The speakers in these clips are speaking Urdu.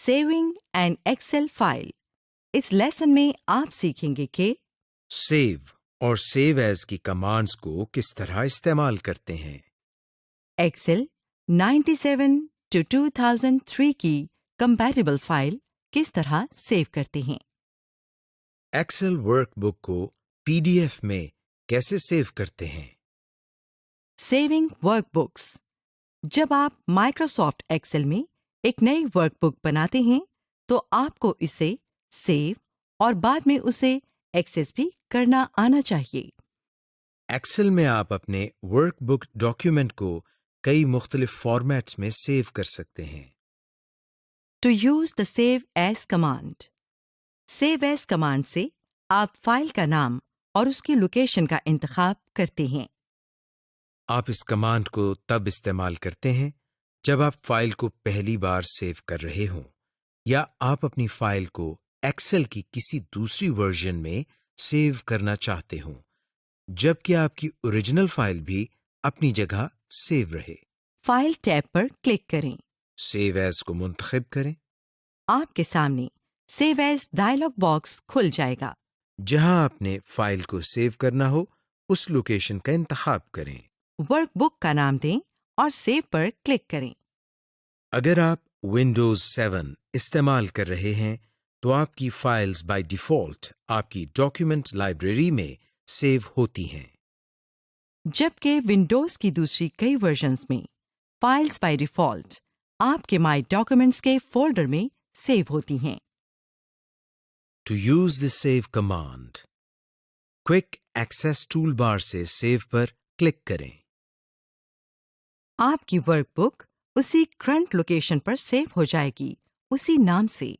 Saving an Excel file. اس لیسن میں آپ سیکھیں گے کہ سیو اور سیو ایز کی کمانڈز کو کس طرح استعمال کرتے ہیں. ایکسل 97 to 2003 کی کمپیٹیبل فائل کس طرح سیو کرتے ہیں. ایکسل ورک بک کو پی ڈی ایف میں کیسے سیو کرتے ہیں. Saving work books. جب آپ مائکروسافٹ ایکسل میں ایک نئی ورک بک بناتے ہیں تو آپ کو اسے سیو اور بعد میں اسے ایکسس بھی کرنا آنا چاہیے. ایکسل میں آپ اپنے ورک بک ڈاکیومنٹ کو کئی مختلف فارمیٹس میں سیو کر سکتے ہیں. To use the save as command. Save as command سے آپ فائل کا نام اور اس کی لوکیشن کا انتخاب کرتے ہیں. آپ اس کمانڈ کو تب استعمال کرتے ہیں جب آپ فائل کو پہلی بار سیو کر رہے ہوں یا آپ اپنی فائل کو ایکسل کی کسی دوسری ورژن میں سیو کرنا چاہتے ہوں جبکہ آپ کی اوریجنل فائل بھی اپنی جگہ سیو رہے. فائل ٹیب پر کلک کریں. سیو ایز کو منتخب کریں. آپ کے سامنے سیو ایز ڈائلاگ باکس کھل جائے گا. جہاں آپ نے فائل کو سیو کرنا ہو اس لوکیشن کا انتخاب کریں. ورک بک کا نام دیں اور سیو پر کلک کریں. اگر آپ ونڈوز 7 استعمال کر رہے ہیں تو آپ کی فائلز بائی ڈیفالٹ آپ کی ڈاکیومنٹ لائبریری میں سیو ہوتی ہیں. جبکہ ونڈوز کی دوسری کئی ورژنز میں فائلز بائی ڈیفالٹ آپ کے مائی ڈاکیومنٹس کے فولڈر میں سیو ہوتی ہیں. To use this save command quick access tool bar سے سیو پر کلک کریں. آپ کی ورک بک اسی کرنٹ لوکیشن پر سیو ہو جائے گی اسی نام سے.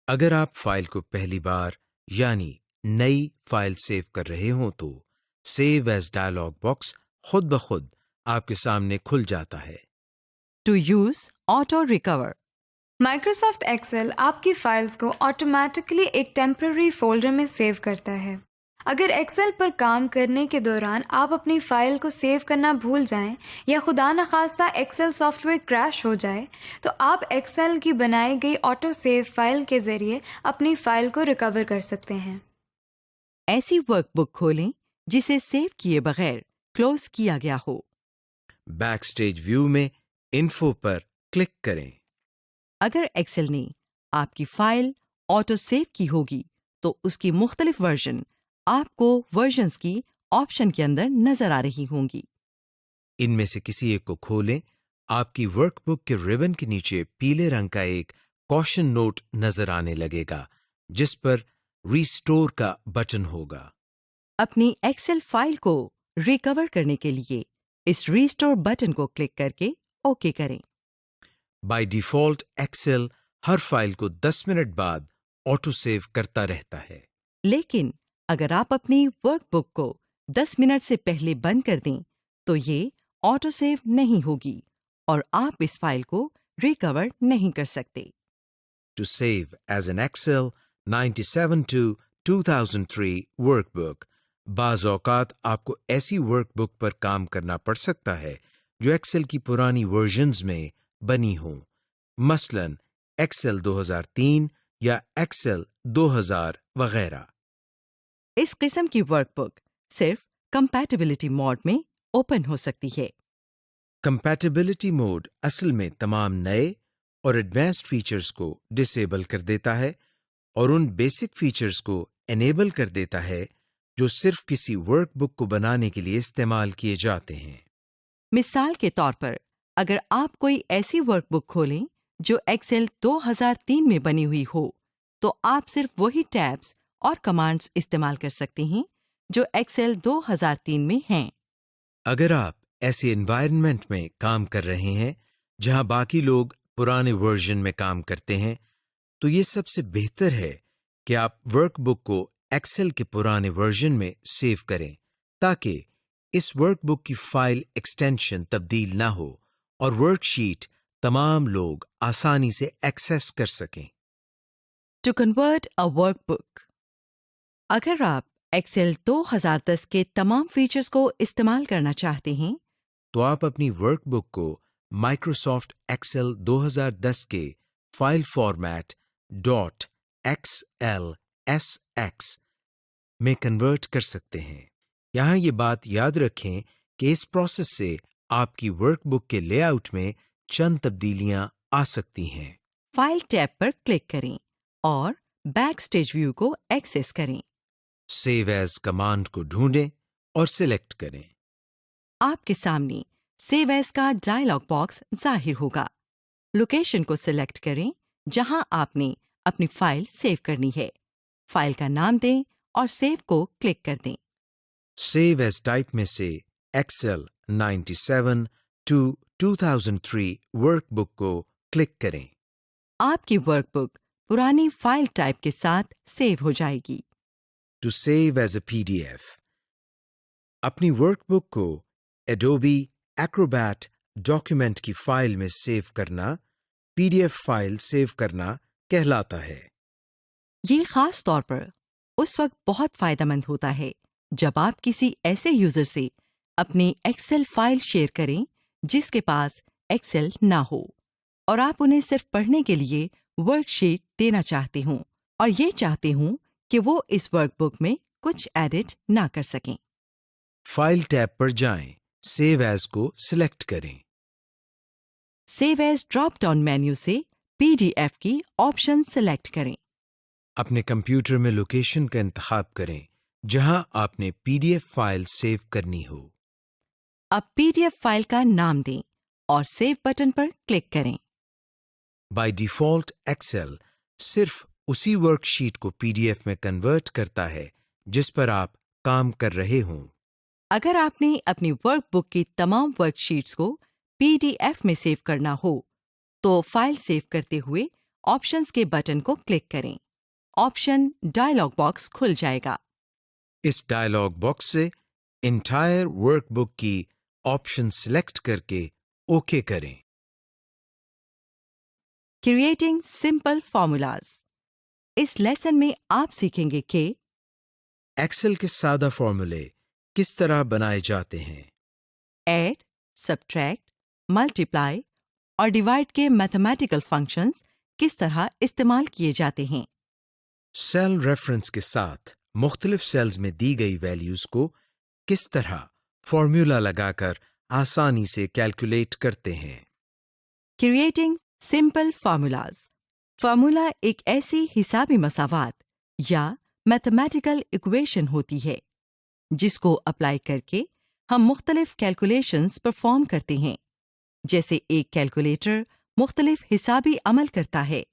اگر آپ فائل کو پہلی بار یعنی نئی فائل سیو کر رہے ہوں تو سیو ایز ڈائلاگ باکس خود بخود آپ کے سامنے کھل جاتا ہے. To use auto recover. Microsoft Excel آپ کی فائلز کو آٹومیٹکلی ایک ٹیمپرری فولڈر میں سیو کرتا ہے. اگر ایکسل پر کام کرنے کے دوران آپ اپنی فائل کو سیو کرنا بھول جائیں یا خدا نخواستہ ایکسل سافٹ ویئر کریش ہو جائے تو آپ ایکسل کی بنائی گئی آٹو سیو فائل کے ذریعے اپنی فائل کو ریکور کر سکتے ہیں. ایسی ورک بک کھولیں جسے سیو کیے بغیر کلوز کیا گیا ہو. بیک سٹیج ویو میں انفو پر کلک کریں. اگر ایکسل نے آپ کی فائل آٹو سیو کی ہوگی تو اس کی مختلف ورژن آپ کو ورژنز کی آپشن کے اندر نظر آ رہی ہوں گی. ان میں سے کسی ایک کو کھولیں. آپ کی ورک بک کے ریبن کے نیچے پیلے رنگ کا ایک کوشن نوٹ نظر آنے لگے گا جس پر ریسٹور کا بٹن ہوگا. اپنی ایکسل فائل کو ریکور کرنے کے لیے اس ریسٹور بٹن کو کلک کر کے اوکے کریں. بائی ڈیفالٹ ایکسل ہر فائل کو 10 منٹ بعد آٹو سیو کرتا رہتا ہے. لیکن اگر آپ اپنی ورک بک کو 10 منٹ سے پہلے بند کر دیں تو یہ آٹو سیو نہیں ہوگی اور آپ اس فائل کو ریکور نہیں کر سکتے. To save as an Excel 97 to 2003 workbook. بعض اوقات آپ کو ایسی ورک بک پر کام کرنا پڑ سکتا ہے جو ایکسل کی پرانی ورژنز میں بنی ہوں، مثلا ایکسل 2003 یا ایکسل 2000 وغیرہ. اس قسم کی ورک بک صرف کمپیٹیبلٹی موڈ میں اوپن ہو سکتی ہے. کمپیٹیبلٹی موڈ اصل میں تمام نئے اور ایڈوانسڈ فیچرز کو ڈسیبل کر دیتا ہے اور ان بیسک فیچرز کو انیبل کر دیتا ہے جو صرف کسی ورک بک کو بنانے کے لیے استعمال کیے جاتے ہیں. مثال کے طور پر اگر آپ کوئی ایسی ورک بک کھولیں جو ایکسل 2003 میں بنی ہوئی ہو تو آپ صرف وہی ٹیبز اور کمانڈز استعمال کر سکتے ہیں جو ایکسل 2003 میں ہیں. اگر آپ ایسے انوائرنمنٹ میں کام کر رہے ہیں جہاں باقی لوگ پرانے ورژن میں کام کرتے ہیں تو یہ سب سے بہتر ہے کہ آپ ورک بک کو ایکسل کے پرانے ورژن میں سیو کریں تاکہ اس ورک بک کی فائل ایکسٹینشن تبدیل نہ ہو اور ورک شیٹ تمام لوگ آسانی سے ایکسیس کر سکیں. ٹو کنورٹ اے ورک بک. اگر آپ ایکسل 2010 کے تمام فیچرز کو استعمال کرنا چاہتے ہیں تو آپ اپنی ورک بک کو مائکروسافٹ ایکسل 2010 کے فائل فارمیٹ .xlsx میں کنورٹ کر سکتے ہیں۔ یہاں یہ بات یاد رکھیں کہ اس پروسیس سے آپ کی ورک بک کے لے آؤٹ میں چند تبدیلیاں آ سکتی ہیں۔ فائل ٹیب پر کلک کریں اور بیک سٹیج ویو کو ایکسس کریں۔ سیو ایز کمانڈ کو ڈھونڈیں اور سلیکٹ کریں۔ آپ کے سامنے سیو ایز کا ڈائلاگ باکس ظاہر ہوگا۔ لوکیشن کو سلیکٹ کریں جہاں آپ نے اپنی فائل سیو کرنی ہے۔ فائل کا نام دیں اور سیو کو کلک کر دیں۔ سیو ایز ٹائپ میں سے ایکسل 97 to 2003 ورک بک کو کلک کریں۔ آپ کی ورک بک پرانی فائل ٹائپ کے ساتھ سیو ہو جائے گی۔ To save as a PDF، اپنی ورک بک کو ایڈوبی ایکروبیٹ ڈاکیومنٹ کی فائل میں سیو کرنا PDF فائل سیو کرنا کہلاتا ہے۔ یہ خاص طور پر اس وقت بہت فائدہ مند ہوتا ہے جب آپ کسی ایسے یوزر سے اپنی ایکسل فائل شیئر کریں جس کے پاس ایکسل نہ ہو اور آپ انہیں صرف پڑھنے کے لیے ورک شیٹ دینا چاہتے ہوں اور یہ چاہتے ہوں کہ وہ اس ورک بک میں کچھ ایڈٹ نہ کر سکیں۔ فائل ٹیب پر جائیں، سیو ایز کو سلیکٹ کریں۔ Save as drop down menu سے PDF کی آپشن سلیکٹ کریں۔ اپنے کمپیوٹر میں لوکیشن کا انتخاب کریں جہاں آپ نے PDF فائل سیو کرنی ہو۔ اب PDF فائل کا نام دیں اور سیو بٹن پر کلک کریں۔ بائی ڈیفالٹ ایکسل صرف اسی ورک شیٹ کو PDF میں کنورٹ کرتا ہے جس پر آپ کام کر رہے ہوں۔ اگر آپ نے اپنی ورک بک کی تمام ورک شیٹس کو PDF میں سیو کرنا ہو تو فائل سیو کرتے ہوئے آپشنز کے بٹن کو کلک کریں۔ آپشن ڈائلاگ باکس کھل جائے گا۔ اس ڈائلاگ باکس سے انٹائر ورک بک کی آپشن سلیکٹ کر کے اوکے کریں۔ Creating simple formulas. اس لیسن میں آپ سیکھیں گے کہ ایکسل کے سادہ فارمولے کس طرح بنائے جاتے ہیں، ایڈ، سبٹریکٹ، ملٹیپلائی اور ڈیوائڈ کے میتھمیٹیکل فنکشنز کس طرح استعمال کیے جاتے ہیں، سیل ریفرنس کے ساتھ مختلف سیلز میں دی گئی ویلیوز کو کس طرح فارمولا لگا کر آسانی سے کیلکولیٹ کرتے ہیں۔ Creating simple formulas. فارمولا ایک ایسی حسابی مساوات یا میتھمیٹیکل ایکویشن ہوتی ہے جس کو اپلائی کر کے ہم مختلف کیلکولیشنز پرفارم کرتے ہیں۔ جیسے ایک کیلکولیٹر مختلف حسابی عمل کرتا ہے۔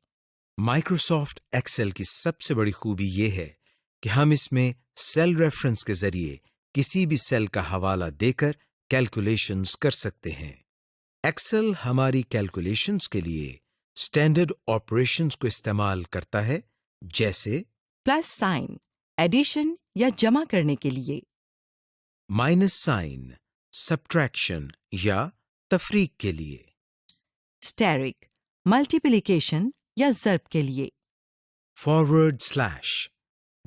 مائکروسافٹ ایکسل کی سب سے بڑی خوبی یہ ہے کہ ہم اس میں سیل ریفرنس کے ذریعے کسی بھی سیل کا حوالہ دے کر کیلکولیشنز کر سکتے ہیں۔ ایکسل ہماری کیلکولیشنز کے لیے اسٹینڈرڈ آپریشنز کو استعمال کرتا ہے، جیسے پلس سائن ایڈیشن یا جمع کرنے کے لیے، مائنس سائن سبٹریکشن یا تفریق کے لیے، اسٹیرک ملٹیپلیکیشن یا ضرب کے لیے، فارورڈ سلیش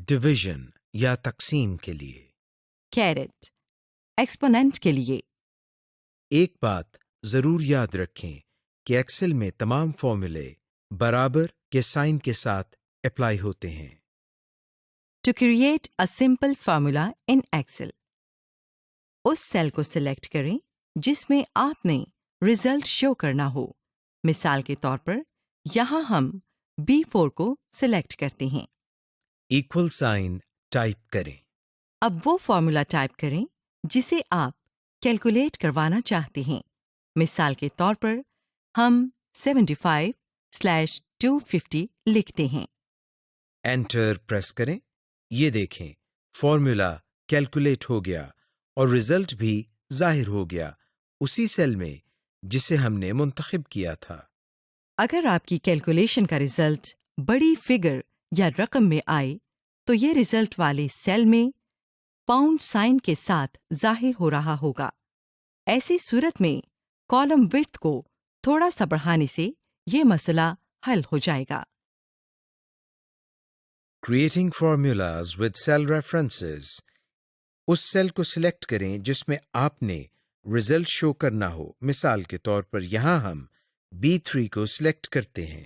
ڈویژن یا تقسیم کے لیے۔ کیرٹ ایکسپوننٹ کے لیے۔ ایک بات ضرور یاد رکھیں کہ ایکسل میں تمام فارمولے برابر کے سائن کے ساتھ اپلائی ہوتے ہیں۔ To create a simple formula in Excel, اس سیل کو سلیکٹ کریں جس میں آپ نے ریزلٹ شو کرنا ہو۔ مثال کے طور پر یہاں ہم B4 کو سلیکٹ کرتے ہیں۔ ایکول سائن ٹائپ کریں۔ اب وہ فارمولا ٹائپ کریں جسے آپ کیلکولیٹ کروانا چاہتے ہیں۔ مثال کے طور پر ہم 75/250 لکھتے ہیں۔ انٹر پریس کریں۔ یہ دیکھیں فارمولا کیلکولیٹ ہو گیا اور رزلٹ بھی ظاہر ہو گیا اسی سیل میں جسے ہم نے منتخب کیا تھا۔ اگر آپ کی کیلکولیشن کا رزلٹ بڑی فگر یا رقم میں آئے تو یہ رزلٹ والے سیل میں پاؤنڈ سائن کے ساتھ ظاہر ہو رہا ہوگا۔ ایسی صورت میں کالم وڈتھ کو تھوڑا سا بڑھانے سے یہ مسئلہ حل ہو جائے گا۔ Creating formulas with cell references, اس سیل کو سلیکٹ کریں جس میں آپ نے رزلٹ شو کرنا ہو۔ مثال کے طور پر یہاں ہم B3 کو سلیکٹ کرتے ہیں۔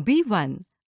B1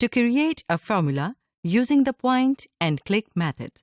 To create a formula using the point and click method,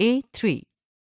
A3।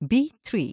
B3।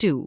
2,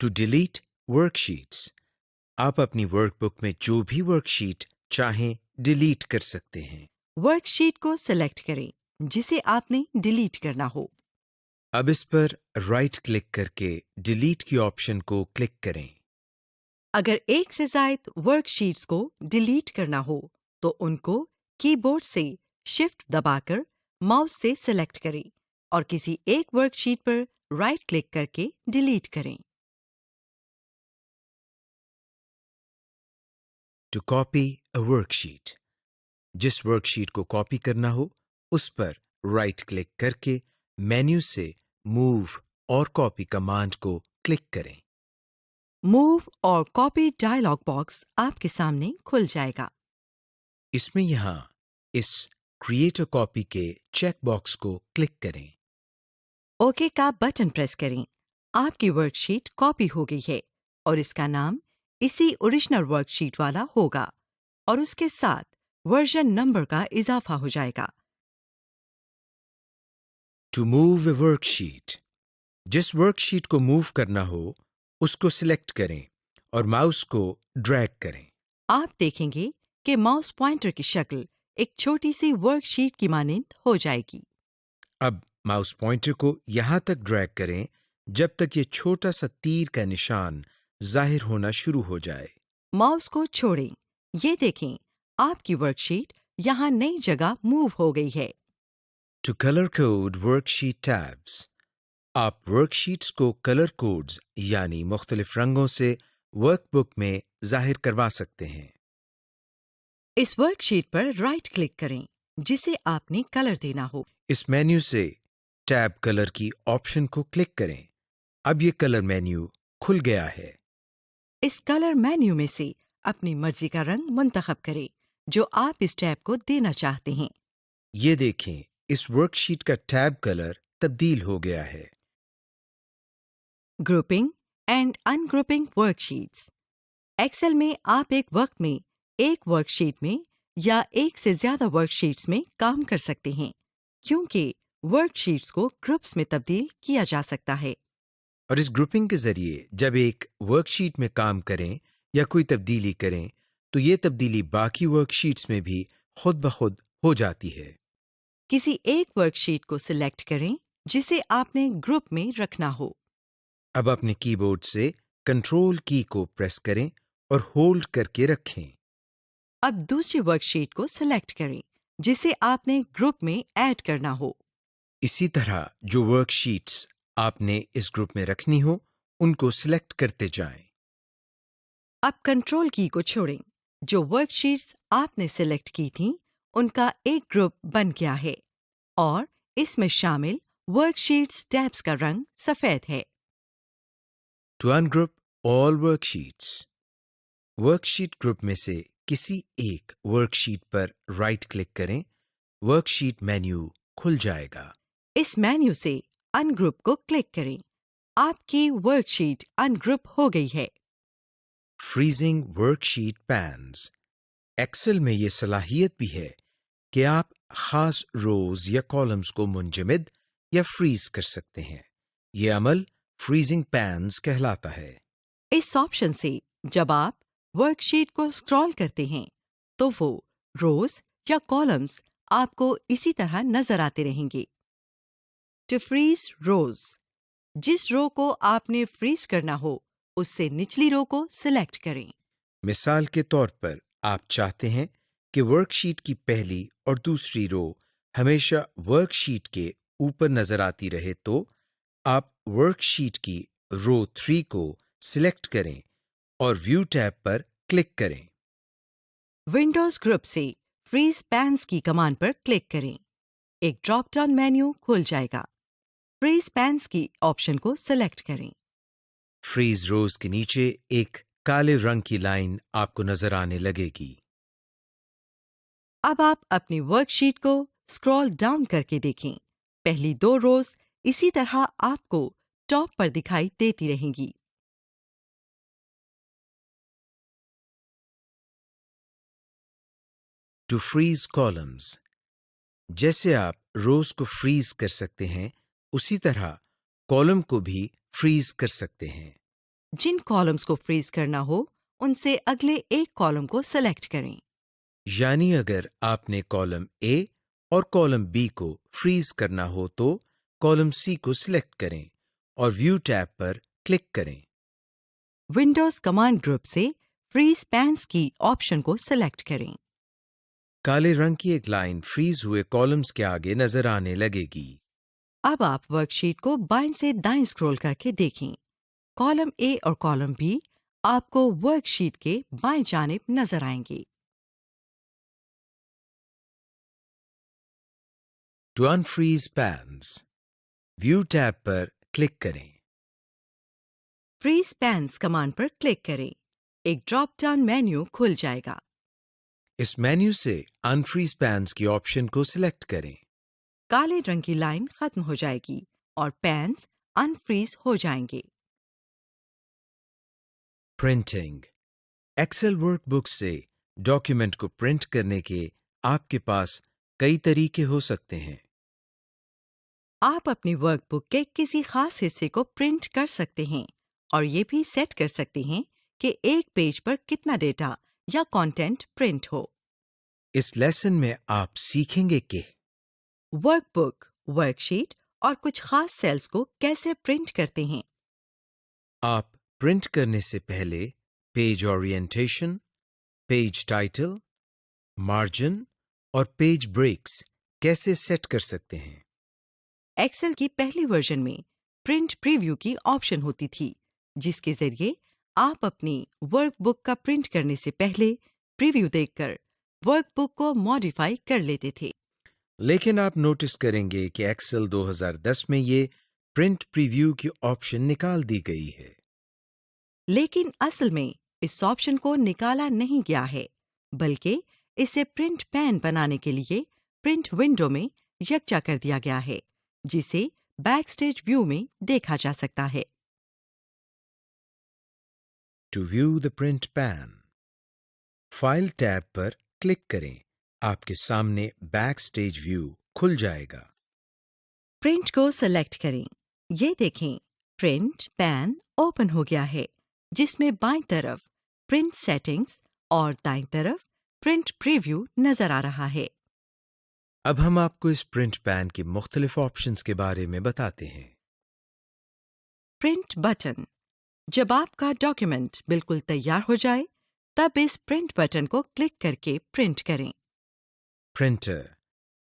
To delete worksheets. آپ اپنی ورک بک میں جو بھی ورک شیٹ چاہیں ڈیلیٹ کر سکتے ہیں. ورک شیٹ کو سلیکٹ کریں جسے آپ نے ڈیلیٹ کرنا ہو. اب اس پر رائٹ کلک کر کے ڈیلیٹ کی آپشن کو کلک کریں. اگر ایک سے زائد ورک شیٹس کو ڈیلیٹ کرنا ہو تو ان کو کی بورڈ سے شفٹ دبا کر ماؤس سے سلیکٹ کریں اور کسی ایک ورک شیٹ پر رائٹ کلک کر کے ڈیلیٹ کریں. To copy a worksheet. جس ورک شیٹ کو کاپی کرنا ہو اس پر رائٹ کلک کر کے مینیو سے موو اور کاپی کمانڈ کو کلک کریں. موو اور کاپی ڈائلاگ باکس آپ کے سامنے کھل جائے گا. اس میں یہاں اس کریٹ اے کاپی کے چیک باکس کو کلک کریں. اوکے کا بٹن پریس کریں. آپ کی ورک شیٹ کاپی ہو گئی ہے اور اس کا نام اسی اوریجنل ورک شیٹ والا ہوگا اور اس کے ساتھ ورژن نمبر کا اضافہ ہو جائے گا. To move a worksheet. جس ورک شیٹ کو موو کرنا ہو اس کو سلیکٹ کریں اور ماؤس کو ڈریگ کریں. آپ دیکھیں گے کہ ماؤس پوائنٹر کی شکل ایک چھوٹی سی ورک شیٹ کی مانند ہو جائے گی. اب ماؤس پوائنٹر کو یہاں تک ڈریگ کریں جب تک یہ چھوٹا سا تیر کا نشان ظاہر ہونا شروع ہو جائے. ماؤس کو چھوڑیں. یہ دیکھیں آپ کی ورک شیٹ یہاں نئی جگہ موو ہو گئی ہے. To color code worksheet tabs. آپ ورک شیٹس کو کلر کوڈز یعنی مختلف رنگوں سے ورک بک میں ظاہر کروا سکتے ہیں. اس ورک شیٹ پر رائٹ کلک کریں جسے آپ نے کلر دینا ہو. اس مینیو سے ٹیب کلر کی آپشن کو کلک کریں. اب یہ کلر مینیو کھل گیا ہے. اس کلر مینیو میں سے اپنی مرضی کا رنگ منتخب کریں جو آپ اس ٹیب کو دینا چاہتے ہیں. یہ دیکھیں اس ورک شیٹ کا ٹیب کلر تبدیل ہو گیا ہے. Grouping and ungrouping worksheets. Excel میں آپ ایک وقت میں ایک ورک شیٹ میں یا ایک سے زیادہ ورک شیٹس میں کام کر سکتے ہیں کیونکہ ورک شیٹس کو گروپس میں تبدیل کیا جا سکتا ہے. اور اس گروپنگ کے ذریعے جب ایک ورک شیٹ میں کام کریں یا کوئی تبدیلی کریں تو یہ تبدیلی باقی ورک شیٹس میں بھی خود بخود ہو جاتی ہے. کسی ایک ورک شیٹ کو سلیکٹ کریں جسے آپ نے گروپ میں رکھنا ہو. اب اپنے کی بورڈ سے کنٹرول کی کو پریس کریں اور ہولڈ کر کے رکھیں. اب دوسری ورک شیٹ کو سلیکٹ کریں جسے آپ نے گروپ میں ایڈ کرنا ہو. اسی طرح جو ورک شیٹس آپ نے اس گروپ میں رکھنی ہو ان کو سلیکٹ کرتے جائیں. اب کنٹرول کی کو چھوڑیں. جو ورک شیٹس آپ نے سلیکٹ کی تھیں ان کا ایک گروپ بن گیا ہے اور اس میں شامل ورک شیٹس ٹیبس کا رنگ سفید ہے. To ungroup all worksheets. Work sheet group میں سے کسی ایک ورک شیٹ پر رائٹ کلک کریں. ورک شیٹ مینیو کھل جائے گا. اس مینیو سے ان گروپ کو کلک کریں. آپ کی ورک شیٹ ان گروپ ہو گئی ہے. فریزنگ ورک شیٹ پینز. ایکسل میں یہ صلاحیت بھی ہے کہ آپ خاص روز یا کالمز کو منجمد یا فریز کر سکتے ہیں. یہ عمل فریزنگ پینز کہلاتا ہے. اس آپشن سے جب آپ ورک شیٹ کو اسکرال کرتے ہیں تو وہ روز یا کالمز آپ کو اسی طرح نظر آتے رہیں گے. ٹو فریز روز. جس رو کو آپ نے فریز کرنا ہو اس سے نچلی رو کو سلیکٹ کریں. مثال کے طور پر آپ چاہتے ہیں کہ ورک شیٹ کی پہلی اور دوسری رو ہمیشہ ورک شیٹ کے اوپر نظر آتی رہے تو آپ ورک شیٹ کی رو 3 کو سلیکٹ کریں اور ویو ٹیب پر کلک کریں. ونڈوز گروپ سے فریز پینز کی کمانڈ پر کلک کریں. ایک ڈراپ ڈاؤن مینیو کھل جائے گا. فریز پینز کی آپشن کو سلیکٹ کریں. فریز روز کے نیچے ایک کالے رنگ کی لائن آپ کو نظر آنے لگے گی. اب آپ اپنی ورک شیٹ کو اسکرال ڈاؤن کر کے دیکھیں. پہلی 2 روز اسی طرح آپ کو ٹاپ پر دکھائی دیتی رہیں گی. To freeze columns. جیسے آپ روز کو فریز کر سکتے ہیں اسی طرح کالم کو بھی فریز کر سکتے ہیں. جن کالمز کو فریز کرنا ہو ان سے اگلے ایک کالم کو سلیکٹ کریں۔ یعنی اگر آپ نے کالم اے اور کالم بی کو فریز کرنا ہو تو کالم سی کو سلیکٹ کریں اور ویو ٹیب پر کلک کریں۔ ونڈوز کمانڈ گروپ سے فریز پینس کی آپشن کو سلیکٹ کریں۔ کالے رنگ کی ایک لائن فریز ہوئے کالمز کے آگے نظر آنے لگے گی۔ اب آپ ورک شیٹ کو بائیں سے دائیں اسکرول کر کے دیکھیں۔ کالم اے اور کالم بی آپ کو ورک شیٹ کے بائیں جانب نظر آئیں گے۔ To unfreeze panes view tab پر کلک کریں۔ فریز پینس کمانڈ پر کلک کریں۔ ایک ڈراپ ڈاؤن مینیو کھل جائے گا۔ اس مینیو سے انفریز پینس کی آپشن کو سلیکٹ کریں۔ کالے رنگ کی لائن ختم ہو جائے گی اور پینس انفریز ہو جائیں گے۔ پرنٹنگ ایکسل ورک بک سے ڈاکیومنٹ کو پرنٹ کرنے کے آپ کے پاس کئی طریقے ہو سکتے ہیں۔ آپ اپنی ورک بک کے کسی خاص حصے کو پرنٹ کر سکتے ہیں اور یہ بھی سیٹ کر سکتے ہیں کہ ایک پیج پر کتنا ڈیٹا یا کانٹینٹ پرنٹ ہو۔ اس لیسن میں آپ سیکھیں گے کہ ورک بک، ورک شیٹ اور کچھ خاص سیلز کو کیسے پرنٹ کرتے ہیں۔ آپ پرنٹ کرنے سے پہلے page orientation, page title, margin اور پیج بریکس کیسے سیٹ کر سکتے ہیں۔ ایکسل کی پہلی ورژن میں پرنٹ پریویو کی آپشن ہوتی تھی، جس کے ذریعے آپ اپنی ورک بک کا پرنٹ کرنے سے پہلے پریویو دیکھ کر ورک بک کو ماڈیفائی کر لیتے تھے۔ لیکن آپ نوٹس کریں گے کہ ایکسل 2010 میں یہ پرنٹ پریویو کی آپشن نکال دی گئی ہے۔ لیکن اصل میں اس آپشن کو نکالا نہیں گیا ہے، بلکہ اسے پرنٹ پین بنانے کے لیے پرنٹ ونڈو میں یکجا کر دیا گیا ہے، جسے بیک سٹیج ویو میں دیکھا جا سکتا ہے۔ To view the print pane file tab پر کلک کریں۔ آپ کے سامنے بیک سٹیج ویو کھل جائے گا۔ پرنٹ کو سلیکٹ کریں۔ یہ دیکھیں پرنٹ پین اوپن ہو گیا ہے، جس میں بائیں طرف پرنٹ سیٹنگز اور دائیں طرف پرنٹ پریویو نظر آ رہا ہے۔ اب ہم آپ کو اس پرنٹ پین کی مختلف آپشنز کے بارے میں بتاتے ہیں۔ پرنٹ بٹن، جب آپ کا ڈاکیومنٹ بالکل تیار ہو جائے تب اس پرنٹ بٹن کو کلک کر کے پرنٹ کریں۔ پرنٹر،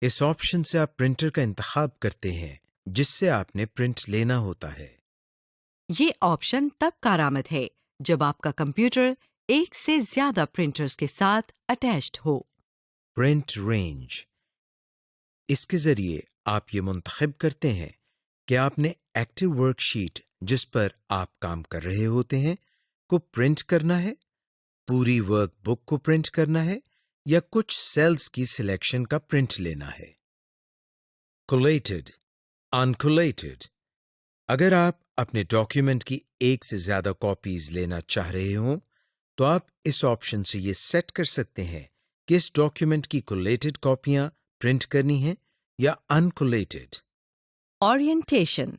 اس آپشن سے آپ پرنٹر کا انتخاب کرتے ہیں جس سے آپ نے پرنٹ لینا ہوتا ہے۔ یہ آپشن تب کارآمد ہے جب آپ کا کمپیوٹر ایک سے زیادہ پرنٹرز کے ساتھ اٹیچڈ ہو۔ پرنٹ رینج، اس کے ذریعے آپ یہ منتخب کرتے ہیں کہ آپ نے ایکٹیو ورک شیٹ جس پر آپ کام کر رہے ہوتے ہیں کو پرنٹ کرنا ہے، پوری ورک بک کو پرنٹ کرنا ہے یا کچھ سیلز کی سلیکشن کا پرنٹ لینا ہے۔ کولیٹڈ، انکولیٹڈ، اگر آپ اپنے ڈاکیومنٹ کی ایک سے زیادہ کاپیز لینا چاہ رہے ہوں تو آپ اس آپشن سے یہ سیٹ کر سکتے ہیں کہ اس ڈاکیومنٹ کی کولیٹڈ کاپیاں پرنٹ کرنی ہیں یا انکولیٹڈ۔ اورینٹیشن،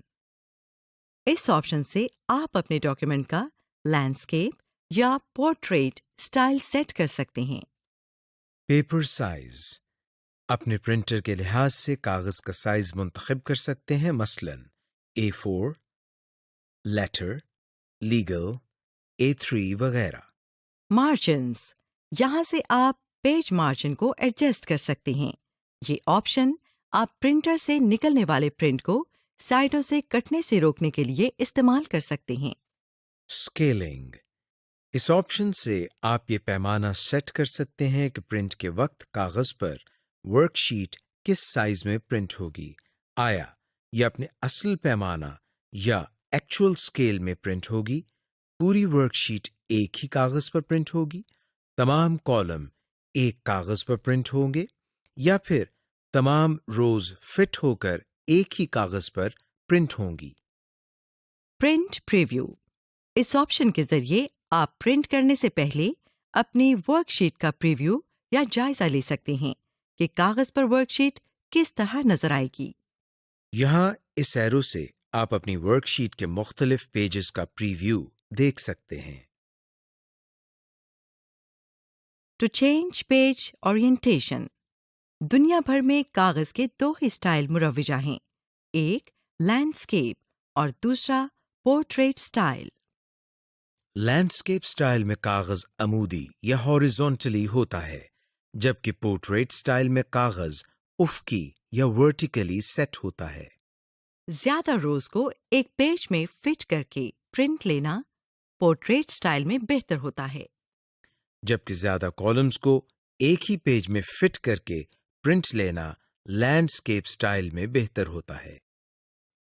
اس آپشن سے آپ اپنے ڈاکیومنٹ کا لینڈسکیپ یا پورٹریٹ سٹائل سیٹ کر سکتے ہیں۔ پیپر سائز، اپنے پرنٹر کے لحاظ سے کاغذ کا سائز منتخب کر سکتے ہیں، مثلاً A4، لیٹر، لیگل، A3 وغیرہ۔ مارجنز، یہاں سے آپ پیج مارجن کو ایڈجسٹ کر سکتے ہیں۔ یہ آپشن آپ پرنٹر سے نکلنے والے پرنٹ کو سائڈوں سے کٹنے سے روکنے کے لیے استعمال کر سکتے ہیں۔ اسکیلنگ، اس آپشن سے آپ یہ پیمانہ سیٹ کر سکتے ہیں کہ پرنٹ کے وقت کاغذ پر ورک شیٹ کس سائز میں پرنٹ ہوگی، آیا یہ اپنے اصل پیمانہ یا ایکچوئل اسکیل میں پرنٹ ہوگی، پوری ورک شیٹ ایک ہی کاغذ پر پرنٹ ہوگی، تمام کالم ایک کاغذ پر پرنٹ ہوں گے، یا پھر تمام روز فٹ ہو کر ایک ہی کاغذ پر پرنٹ ہوں گی۔ پرنٹ پریویو، اس آپشن کے ذریعے آپ پرنٹ کرنے سے پہلے اپنی ورک شیٹ کا پریویو یا جائزہ لے سکتے ہیں کہ کاغذ پر ورک شیٹ کس طرح نظر آئے گی۔ یہاں اس ایرو سے آپ اپنی ورک شیٹ کے مختلف پیجز کا پریویو دیکھ سکتے ہیں۔ To change page orientation. دنیا بھر میں کاغذ کے دو ہی سٹائل مروجہ ہیں، ایک لینڈسکیپ اور دوسرا پورٹریٹ سٹائل۔ لینڈسکیپ سٹائل میں کاغذ عمودی یا ہاریزونٹلی ہوتا ہے، جبکہ پورٹریٹ سٹائل میں کاغذ افقی یا ورٹیکلی سیٹ ہوتا ہے۔ زیادہ روز کو ایک پیج میں فٹ کر کے پرنٹ لینا پورٹریٹ سٹائل میں بہتر ہوتا ہے، جبکہ زیادہ کالمز کو ایک ہی پیج میں فٹ کر کے پرنٹ لینا لینڈسکیپ سٹائل میں بہتر ہوتا ہے۔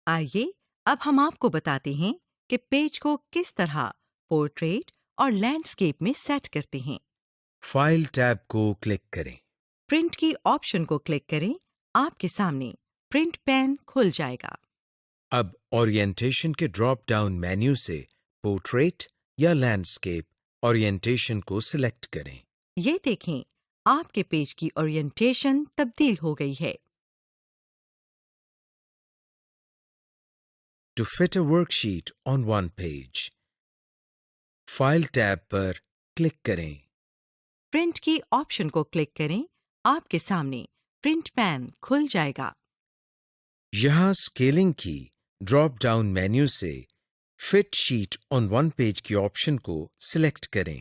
آئیے اب ہم آپ کو بتاتے ہیں کہ پیج کو کس طرح پورٹریٹ اور لینڈسکیپ میں سیٹ کرتے ہیں۔ فائل ٹیب کو کلک کریں۔ پرنٹ کی آپشن کو کلک کریں، آپ کے سامنے پرنٹ پین کھل جائے گا۔ اب اورینٹیشن کے ڈراپ ڈاؤن مینیو سے پورٹریٹ یا لینڈسکیپ اورینٹیشن کو سلیکٹ کریں۔ یہ دیکھیں آپ کے پیج کی اورینٹیشن تبدیل ہو گئی ہے۔ To fit a worksheet on one page, file tab پر کلک کریں۔ پرنٹ کی آپشن کو کلک کریں، آپ کے سامنے پرنٹ پین کھل جائے گا۔ یہاں اسکیلنگ کی ڈراپ ڈاؤن مینیو سے fit sheet on one page کی آپشن کو سلیکٹ کریں۔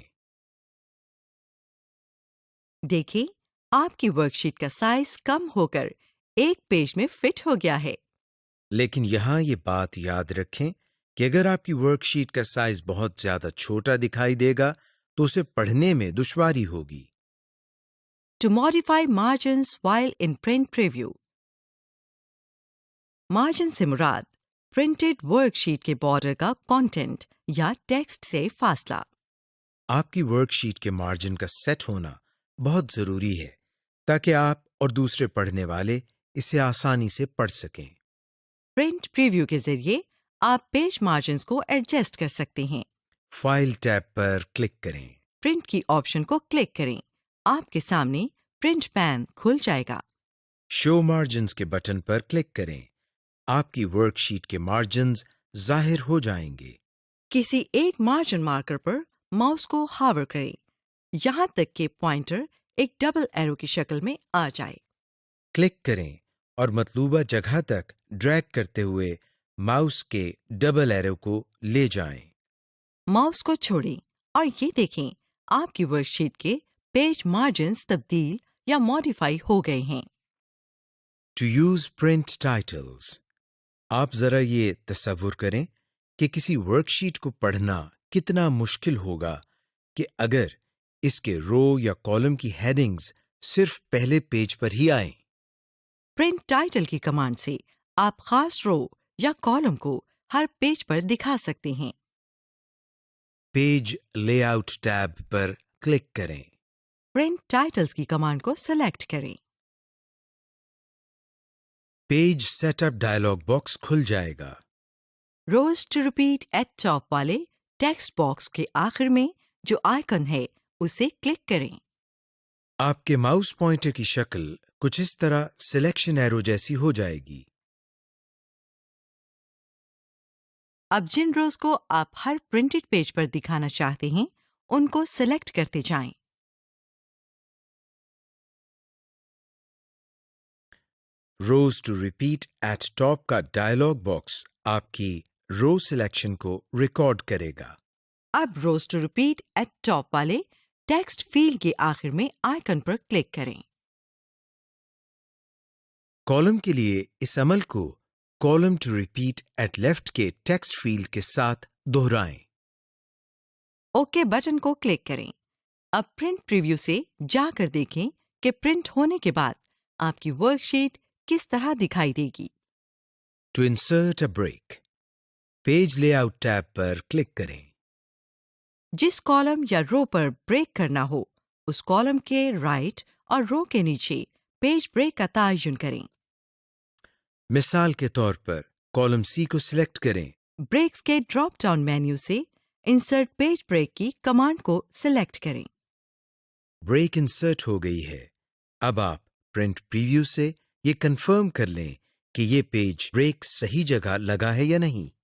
دیکھیں آپ کی ورک شیٹ کا سائز کم ہو کر ایک پیج میں فٹ ہو گیا ہے۔ لیکن یہاں یہ بات یاد رکھیں کہ اگر آپ کی ورک شیٹ کا سائز بہت زیادہ چھوٹا دکھائی دے گا تو اسے پڑھنے میں دشواری ہوگی۔ To modify margins while in print preview. Margin سے مراد پرنٹڈ ورک شیٹ کے بارڈر کا کانٹینٹ یا ٹیکسٹ سے فاصلہ۔ آپ کی ورک شیٹ کے مارجن کا سیٹ ہونا بہت ضروری ہے تاکہ آپ اور دوسرے پڑھنے والے اسے آسانی سے پڑھ سکیں۔ پرنٹ پریویو کے ذریعے آپ پیج مارجنز کو ایڈجسٹ کر سکتے ہیں۔ فائل ٹیب پر کلک کریں۔ پرنٹ کی آپشن کو کلک کریں، آپ کے سامنے پرنٹ پین کھل جائے گا۔ شو مارجنز کے بٹن پر کلک کریں، آپ کی ورک شیٹ کے مارجنز ظاہر ہو جائیں گے۔ کسی ایک مارجن مارکر پر ماؤس کو ہاور کریں یہاں تک کہ پوائنٹر ایک ڈبل ایرو کی شکل میں آ جائے۔ کلک کریں اور مطلوبہ جگہ تک ڈریگ کرتے ہوئے ماؤس کے ڈبل ایرو کو لے جائیں۔ ماؤس کو چھوڑیں اور یہ دیکھیں آپ کی ورک شیٹ کے پیج مارجنز تبدیل یا ماڈیفائی ہو گئے ہیں۔ ٹو یوز پرنٹ ٹائٹلز، آپ ذرا یہ تصور کریں کہ کسی ورک شیٹ کو پڑھنا کتنا مشکل ہوگا کہ اگر اس کے رو یا کالم کی ہیڈنگز صرف پہلے پیج پر ہی آئیں۔ پرنٹ ٹائٹل کی کمانڈ سے آپ خاص رو یا کالم کو ہر پیج پر دکھا سکتے ہیں۔ پیج لے آؤٹ ٹیب پر کلک کریں۔ پرنٹ ٹائٹلز کی کمانڈ کو سلیکٹ کریں۔ Page setup dialog box کھل جائے گا۔ Rows to repeat at top والے ٹیکسٹ باکس کے آخر میں جو آئیکن ہے اسے کلک کریں۔ آپ کے ماؤس پوائنٹر کی شکل کچھ اس طرح سلیکشن ایرو جیسی ہو جائے گی۔ اب جن روز کو آپ ہر پرنٹڈ پیج پر دکھانا چاہتے ہیں ان کو سلیکٹ کرتے جائیں۔ Rows to repeat at top کا ڈائلاگ باکس آپ کی رو سلیکشن کو ریکارڈ کرے گا۔ اب rows to repeat at top والے ٹیکسٹ فیلڈ کے آخر میں آئیکن پر کلک کریں۔ کالم کے لیے اس عمل کو column to repeat at left کے ٹیکسٹ فیلڈ کے ساتھ دہرائیں۔ اوکے بٹن کو کلک کریں۔ اب پرنٹ پریویو سے جا کر دیکھیں کہ پرنٹ ہونے کے بعد آپ کی ورک شیٹ کس طرح دکھائی دے گی۔ To insert a break, page layout tab پر کلک کریں۔ جس کالم یا رو پر بریک کرنا ہو اس کالم کے رائٹ اور رو کے نیچے پیج بریک کا تعین کریں۔ مثال کے طور پر کالم سی کو سلیکٹ کریں۔ بریکس کے ڈراپ ڈاؤن مینیو سے انسرٹ پیج بریک کی کمانڈ کو سلیکٹ کریں۔ بریک انسرٹ ہو گئی ہے۔ اب آپ پرنٹ پریویو سے یہ کنفرم کر لیں کہ یہ پیج بریک صحیح جگہ لگا ہے یا نہیں۔